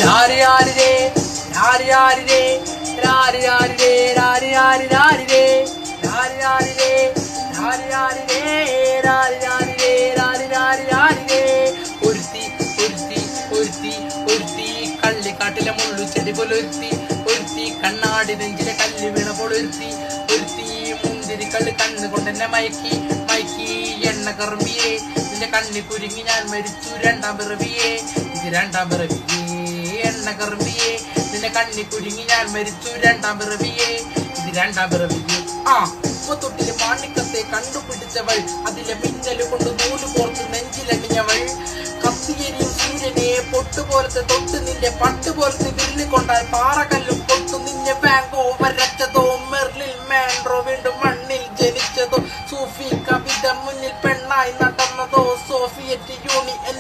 രാരി രാരി രേ രാരി രാരി രേ രാരി രാരി രേ രാരി രാരി രാരി രേ രാരി രാരി രേ രാരി രാരി രേ രാരി രാരി രേ രാരി രാരി രാരി രേ ഒരുത്തി ഒരുത്തി ഒരുത്തി ഒരുത്തി കള്ളിക്കാട്ടിലെ മുള്ളുചെടി പോലൊരുത്തി ഒരുത്തി കണ്ണാടി നെഞ്ചിലെ കല്ല് വീണ പോലൊരുത്തി ഒരുത്തി മുന്തിരി കല്ല് കണ്ണുകൊണ്ടെന്നെ മയക്കി മയക്കി എണ്ണ കറുമ്പിയേ നിന്റെ കണ്ണി കുരുങ്ങി ഞാൻ മരിച്ചു രണ്ടാം പിറവിയേ ഇത് രണ്ടാം പിറവിയേ എണ്ണ കറുമ്പിയേ നിന്റെ കണ്ണി കുരുങ്ങി ഞാൻ മരിച്ചു രണ്ടാം പിറവിയേ ഇത് രണ്ടാം പിറവിയേ ഉപ്പത്തൊട്ടിലെ മാണിക്കത്തെ കണ്ടുപിടിച്ചവൾ അതിലെ മിന്നല് കൊണ്ട് നൂല് കോർത്ത് നെഞ്ചിലണിഞ്ഞവൾ കത്തിയെരിയും സൂര്യനെ പൊട്ടുപോലത്തെ തൊട്ട് നിന്റെ പട്ടുപോലത്തെ വിരലി കൊണ്ടാൽ പാറകല്ലും പൊട്ടു നിന്നെ ബാങ്കോ വരച്ചതോ മെർലിൽ മാൻഡ്രോ വീണ്ടും മണ്ണിൽ ജനിച്ചതോ സൂഫി കവിത മുന്നിൽ പെണ്ണായി നടന്നതോ സോഫിയറ്റ് യൂണിയൻ